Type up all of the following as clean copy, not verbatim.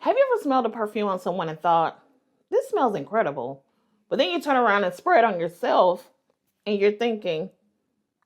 Have you ever smelled a perfume on someone and thought, this smells incredible? But then you turn around and spray it on yourself and you're thinking,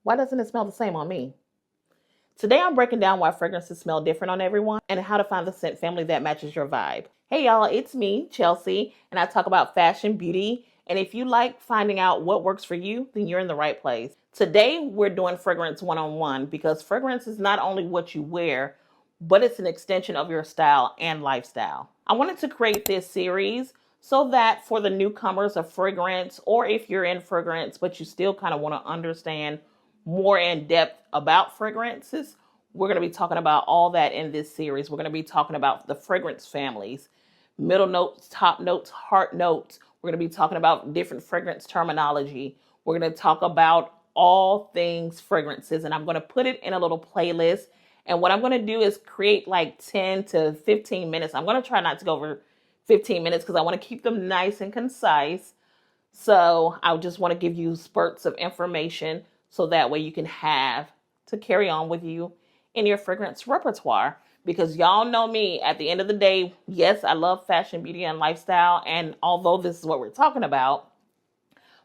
why doesn't it smell the same on me? Today I'm breaking down why fragrances smell different on everyone and how to find the scent family that matches your vibe. Hey y'all, it's me, Chelsea, and I talk about fashion, beauty, and if you like finding out what works for you, then you're in the right place. Today we're doing fragrance one-on-one because fragrance is not only what you wear, but it's an extension of your style and lifestyle. I wanted to create this series so that for the newcomers of fragrance, or if you're in fragrance but you still kind of want to understand more in depth about fragrances, we're going to be talking about all that in this series. We're going to be talking about the fragrance families, middle notes, top notes, heart notes. We're going to be talking about different fragrance terminology. We're going to talk about all things fragrances, and I'm going to put it in a little playlist. And what I'm going to do is create like 10 to 15 minutes. I'm going to try not to go over 15 minutes because I want to keep them nice and concise. So I just want to give you spurts of information so that way you can have to carry on with you in your fragrance repertoire. Because y'all know me, at the end of the day, yes, I love fashion, beauty, and lifestyle. And although this is what we're talking about,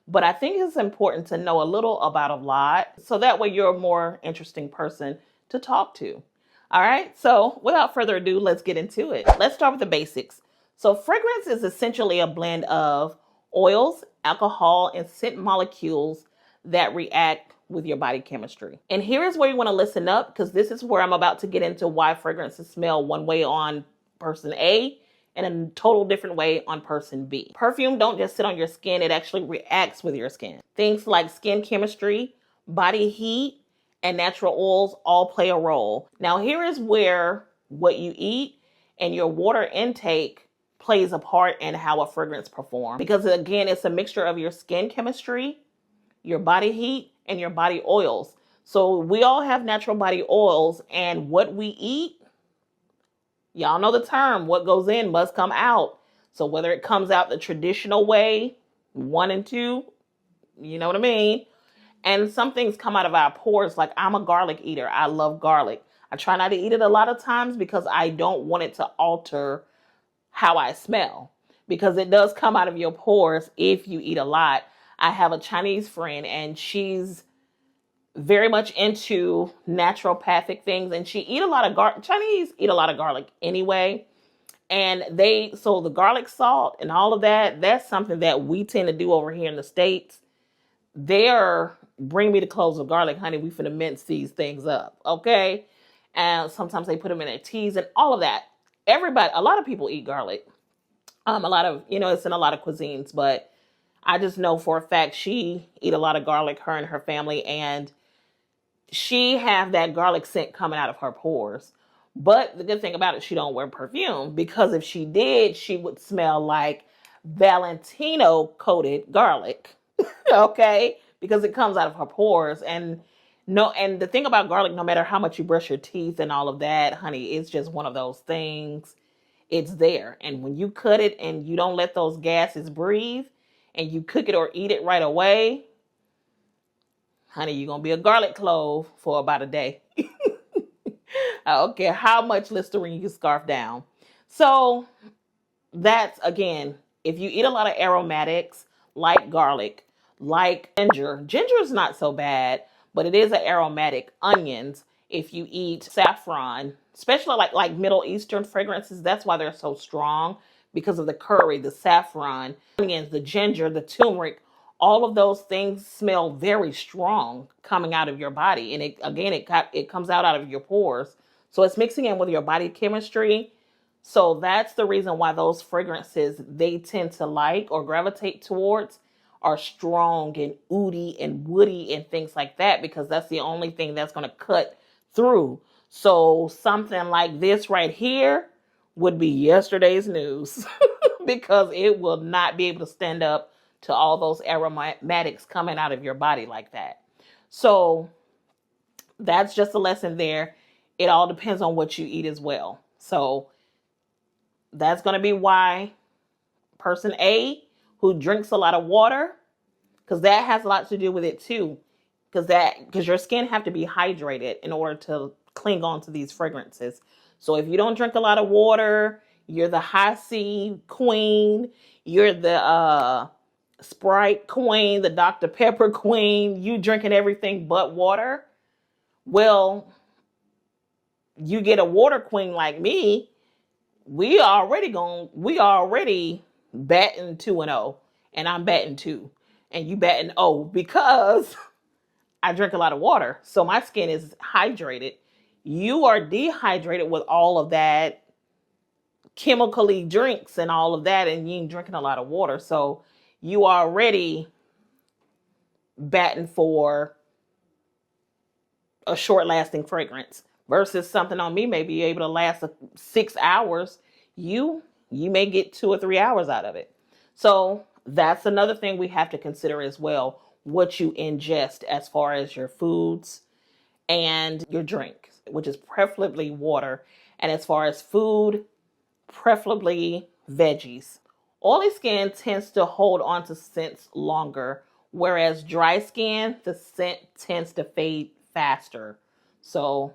but I think it's important to know a little about a lot so that way you're a more interesting person to talk to. All right, so without further ado, let's get into it. Let's start with the basics. So fragrance is essentially a blend of oils, alcohol, and scent molecules that react with your body chemistry. And here is where you want to listen up, because this is where I'm about to get into why fragrances smell one way on person A and a total different way on person B. Perfume don't just sit on your skin, it actually reacts with your skin. Things like skin chemistry, body heat, and natural oils all play a role. Now here is where what you eat and your water intake plays a part in how a fragrance performs. Because again, it's a mixture of your skin chemistry, your body heat, and your body oils. So we all have natural body oils, and what we eat, y'all know the term, what goes in must come out. So whether it comes out the traditional way, 1 and 2, you know what I mean? And some things come out of our pores. Like I'm a garlic eater. I love garlic. I try not to eat it a lot of times because I don't want it to alter how I smell, because it does come out of your pores if you eat a lot. I have a Chinese friend and she's very much into naturopathic things, and she eat a lot of Chinese eat a lot of garlic anyway. And so the garlic salt and all of that, that's something that we tend to do over here in the States. They're bring me the cloves of garlic, honey. We finna mince these things up, okay? And sometimes they put them in their teas and all of that. A lot of people eat garlic. A lot of, it's in a lot of cuisines, but I just know for a fact she eat a lot of garlic, her and her family, and she have that garlic scent coming out of her pores. But the good thing about it, she don't wear perfume, because if she did, she would smell like Valentino coated garlic. Okay? Because it comes out of her pores. And the thing about garlic, no matter how much you brush your teeth and all of that, honey, it's just one of those things. It's there. And when you cut it and you don't let those gases breathe and you cook it or eat it right away, honey, you're going to be a garlic clove for about a day. I don't care how much Listerine you scarf down. So that's, again, if you eat a lot of aromatics like garlic, like ginger is not so bad, but it is an aromatic. Onions, if you eat saffron, especially like Middle Eastern fragrances, that's why they're so strong, because of the curry, the saffron, onions, the ginger, the turmeric. All of those things smell very strong coming out of your body. And it comes out of your pores. So it's mixing in with your body chemistry. So that's the reason why those fragrances they tend to like or gravitate towards are strong and oody and woody and things like that, because that's the only thing that's going to cut through. So something like this right here would be yesterday's news because it will not be able to stand up to all those aromatics coming out of your body like that. So that's just a lesson there. It all depends on what you eat as well. So that's going to be why person A, who drinks a lot of water, because that has a lot to do with it too. Because your skin have to be hydrated in order to cling on to these fragrances. So if you don't drink a lot of water, You're the high C queen. You're the Sprite queen, the Dr. Pepper queen. You drinking everything but water. Well, you get a water queen like me, we already batting 2-0, and I'm batting 2, and you batting 0 because I drink a lot of water. So my skin is hydrated. You are dehydrated with all of that chemically drinks and all of that, and you ain't drinking a lot of water. So you already batting for a short lasting fragrance versus something on me may be able to last 6 hours. You may get 2 or 3 hours out of it. So that's another thing we have to consider as well, what you ingest as far as your foods and your drinks, which is preferably water. And as far as food, preferably veggies. Oily skin tends to hold on to scents longer, whereas dry skin, the scent tends to fade faster. So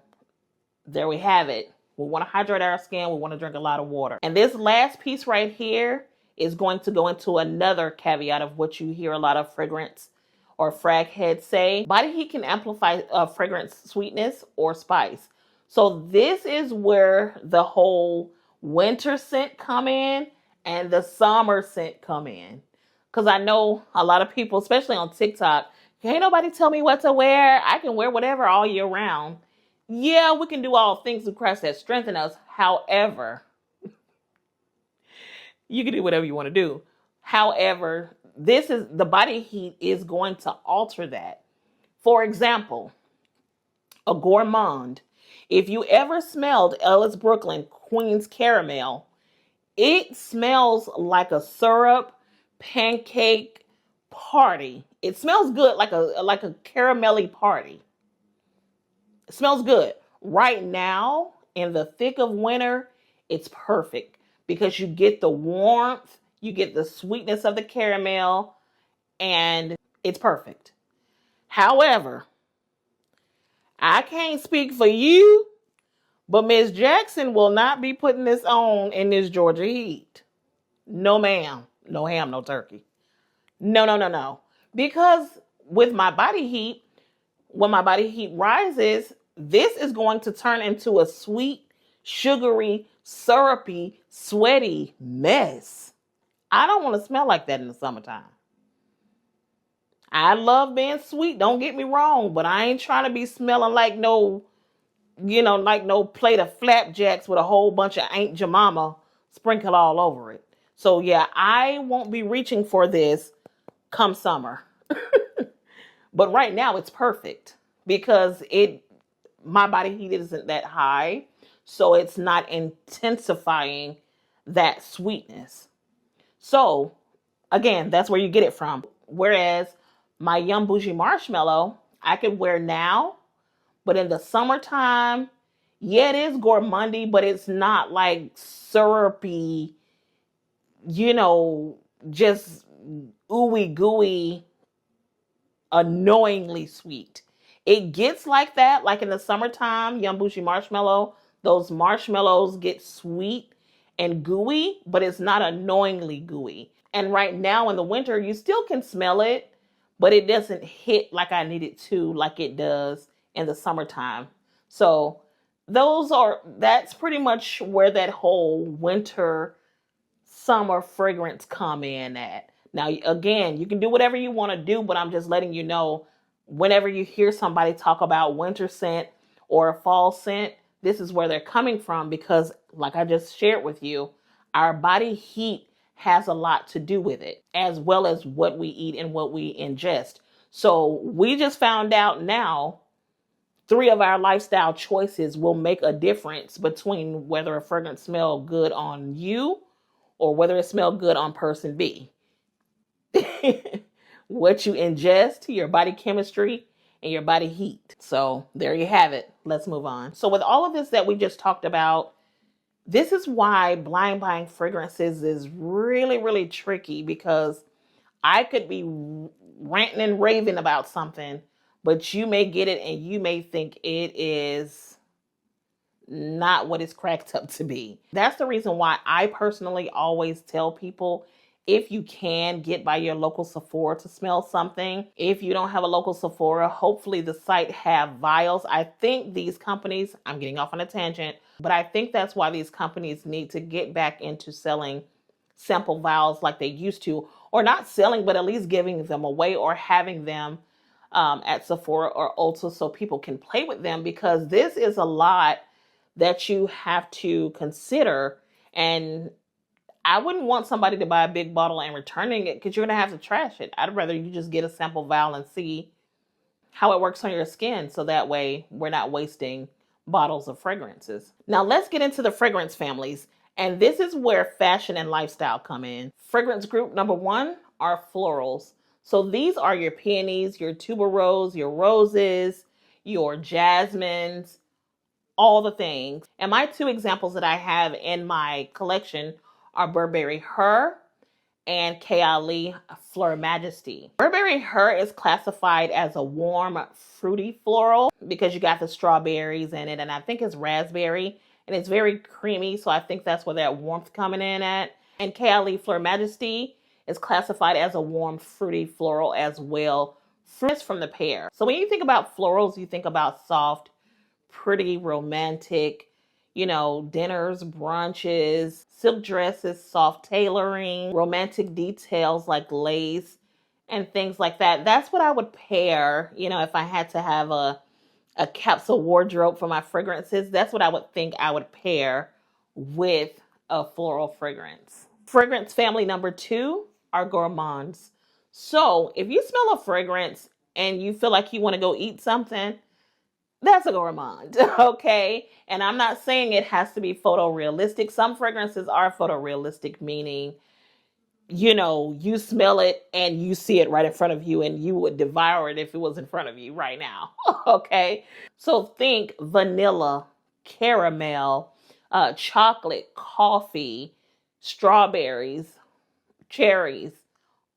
there we have it. We want to hydrate our skin. We want to drink a lot of water. And this last piece right here is going to go into another caveat of what you hear a lot of fragrance or frag heads say. Body heat can amplify fragrance sweetness or spice. So this is where the whole winter scent come in and the summer scent come in. Because I know a lot of people, especially on TikTok, can't nobody tell me what to wear. I can wear whatever all year round. Yeah, we can do all things through Christ that strengthen us. However, you can do whatever you want to do. However, the body heat is going to alter that. For example, a gourmand. If you ever smelled Ellis Brooklyn Queen's Caramel, it smells like a syrup pancake party. It smells good, like a caramelly party. It smells good. Right now, in the thick of winter, it's perfect because you get the warmth, you get the sweetness of the caramel, and it's perfect. However, I can't speak for you, but Miss Jackson will not be putting this on in this Georgia heat. No, ma'am. No ham, no turkey. No, no, no, no. Because with my body heat, when my body heat rises, this is going to turn into a sweet, sugary, syrupy, sweaty mess. I don't want to smell like that in the summertime. I love being sweet, don't get me wrong, but I ain't trying to be smelling like no plate of flapjacks with a whole bunch of Aunt Jemima sprinkled all over it. So yeah, I won't be reaching for this come summer. But right now it's perfect because my body heat isn't that high, so it's not intensifying that sweetness. So again, that's where you get it from. Whereas my Yum Bougie Marshmallow, I could wear now, but in the summertime, yeah, it is gourmandy, but it's not like syrupy, just ooey gooey, annoyingly sweet. It gets like that, like in the summertime, Yum Bougie Marshmallow, those marshmallows get sweet and gooey, but it's not annoyingly gooey. And right now in the winter, you still can smell it, but it doesn't hit like I need it to, like it does in the summertime. So that's pretty much where that whole winter summer fragrance come in at. Now, again, you can do whatever you want to do, but I'm just letting you know, whenever you hear somebody talk about winter scent or a fall scent, this is where they're coming from because, like I just shared with you, our body heat has a lot to do with it, as well as what we eat and what we ingest. So we just found out now 3 of our lifestyle choices will make a difference between whether a fragrance smells good on you or whether it smells good on person B. What you ingest, your body chemistry, and your body heat. So there you have it. Let's move on. So with all of this that we just talked about, this is why blind buying fragrances is really, really tricky, because I could be ranting and raving about something, but you may get it and you may think it is not what it's cracked up to be. That's the reason why I personally always tell people, if you can, get by your local Sephora to smell something. If you don't have a local Sephora, hopefully the site have vials. I think these companies, I'm getting off on a tangent, but I think that's why these companies need to get back into selling sample vials like they used to, or not selling, but at least giving them away or having them at Sephora or Ulta so people can play with them, because this is a lot that you have to consider. And I wouldn't want somebody to buy a big bottle and returning it, because you're going to have to trash it. I'd rather you just get a sample vial and see how it works on your skin, so that way we're not wasting bottles of fragrances. Now let's get into the fragrance families. And this is where fashion and lifestyle come in. Fragrance group number 1 are florals. So these are your peonies, your tuberose, your roses, your jasmines, all the things. And my 2 examples that I have in my collection are Burberry Her and Kayali Fleur Majesty. Burberry Her is classified as a warm, fruity floral because you got the strawberries in it, and I think it's raspberry, and it's very creamy, so I think that's where that warmth coming in at. And Kayali Fleur Majesty is classified as a warm, fruity floral as well. Fruits from the pear. So when you think about florals, you think about soft, pretty, romantic, dinners, brunches, silk dresses, soft tailoring, romantic details like lace and things like that. That's what I would pair, if I had to have a capsule wardrobe for my fragrances. That's what I would think I would pair with a floral fragrance. Fragrance family number 2 are gourmands. So if you smell a fragrance and you feel like you want to go eat something, that's a gourmand, okay? And I'm not saying it has to be photorealistic. Some fragrances are photorealistic, meaning, you smell it and you see it right in front of you and you would devour it if it was in front of you right now, okay? So think vanilla, caramel, chocolate, coffee, strawberries, cherries,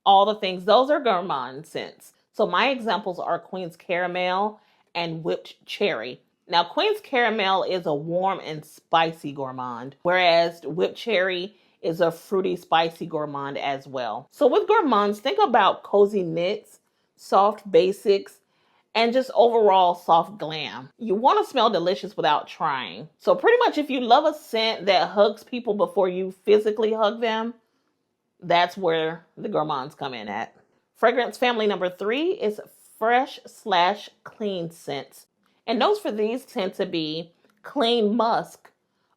all the things. Those are gourmand scents. So my examples are Queen's Caramel and Whipped Cherry. Now, Queen's Caramel is a warm and spicy gourmand, whereas Whipped Cherry is a fruity, spicy gourmand as well. So with gourmands, think about cozy knits, soft basics, and just overall soft glam. You want to smell delicious without trying. So pretty much if you love a scent that hugs people before you physically hug them, that's where the gourmands come in at. Fragrance family number 3 is fresh/clean scents. And notes for these tend to be clean musk,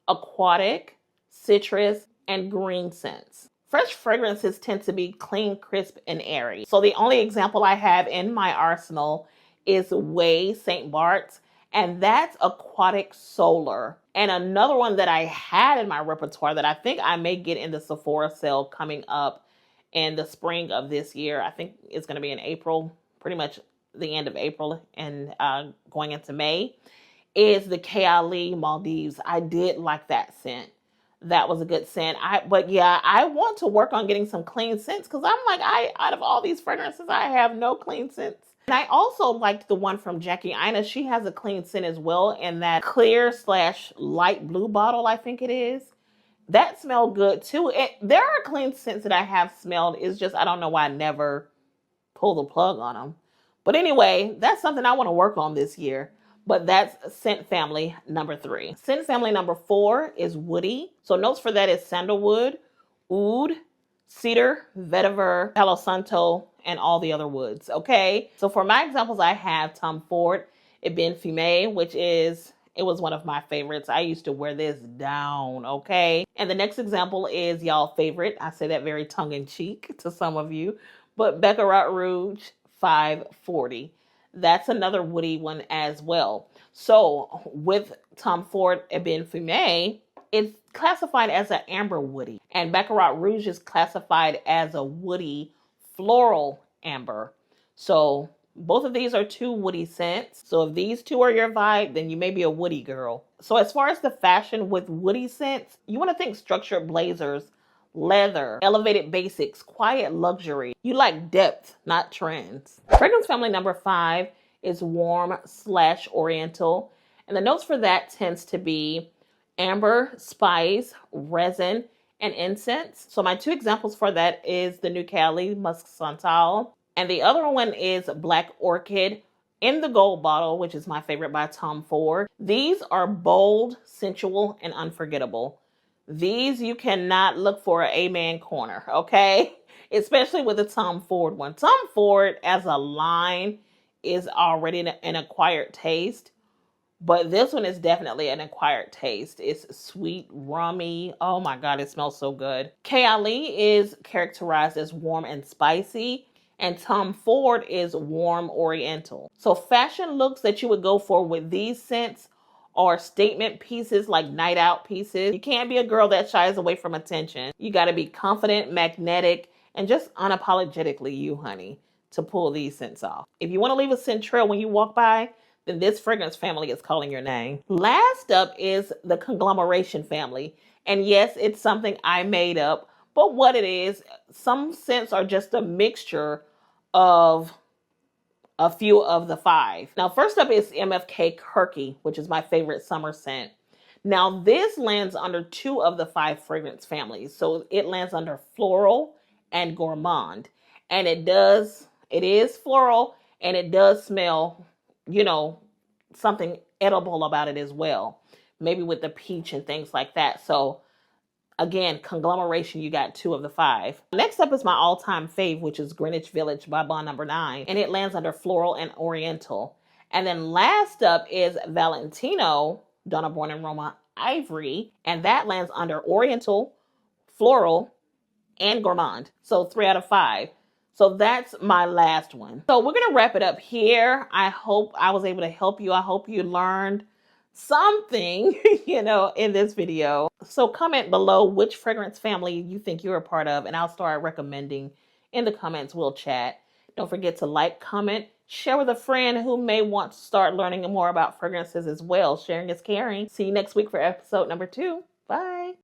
aquatic, citrus, and green scents. Fresh fragrances tend to be clean, crisp, and airy. So the only example I have in my arsenal is Way St. Bart's, and that's aquatic solar. And another one that I had in my repertoire that I think I may get in the Sephora sale coming up in the spring of this year. I think it's going to be in April, pretty much the end of April and going into May, is the Kayali Maldives. I did like that scent. That was a good scent. But yeah, I want to work on getting some clean scents, because I'm like, out of all these fragrances, I have no clean scents. And I also liked the one from Jackie Aina. She has a clean scent as well in that clear/light blue bottle, I think it is. That smelled good too. There are clean scents that I have smelled. It's just, I don't know why I never pull the plug on them. But anyway, that's something I want to work on this year. But that's scent family number 3. Scent family number 4 is woody. So notes for that is sandalwood, oud, cedar, vetiver, palo santo, and all the other woods, okay? So for my examples, I have Tom Ford, Perfume, which it was one of my favorites. I used to wear this down, okay? And the next example is y'all favorite. I say that very tongue-in-cheek to some of you, but Baccarat Rouge 540. That's another woody one as well. So with Tom Ford Perfume, it's classified as an amber woody, and Baccarat Rouge is classified as a woody floral amber. So both of these are 2 woody scents. So if these 2 are your vibe, then you may be a woody girl. So as far as the fashion with woody scents, you want to think structured blazers, leather, elevated basics, quiet luxury. You like depth, not trends. Fragrance family number 5 is warm/oriental. And the notes for that tends to be amber, spice, resin, and incense. So my two examples for that is the New Cali Musk Santal, and the other one is Black Orchid in the gold bottle, which is my favorite by Tom Ford. These are bold, sensual, and unforgettable. These you cannot look for an amen corner, okay? Especially with the Tom Ford one. Tom Ford as a line is already an acquired taste, but this one is definitely an acquired taste. It's sweet, rummy. Oh my God, it smells so good. Kayali is characterized as warm and spicy, and Tom Ford is warm oriental. So fashion looks that you would go for with these scents are statement pieces, like night out pieces. You can't be a girl that shies away from attention. You got to be confident, magnetic, and just unapologetically you, honey, to pull these scents off. If you want to leave a scent trail when you walk by, then this fragrance family is calling your name. Last up is the Conglomeration family. And yes, it's something I made up, but what it is, some scents are just a mixture of a few of the five. Now, first up is MFK Kirky, which is my favorite summer scent. Now, this lands under two of the five fragrance families. So it lands under floral and gourmand. And it is floral, and it does smell, something edible about it as well. Maybe with the peach and things like that. So again, Conglomeration, you got two of the five. Next up is my all-time fave, which is Greenwich Village by Bond Number 9. And it lands under floral and oriental. And then last up is Valentino, Donna Born and Roma Ivory. And that lands under oriental, floral, and gourmand. So 3 out of 5. So that's my last one. So we're going to wrap it up here. I hope I was able to help you. I hope you learned something, in this video. So comment below which fragrance family you think you're a part of, and I'll start recommending in the comments. We'll chat. Don't forget to like, comment, share with a friend who may want to start learning more about fragrances as well. Sharing is caring. See you next week for episode number 2. Bye.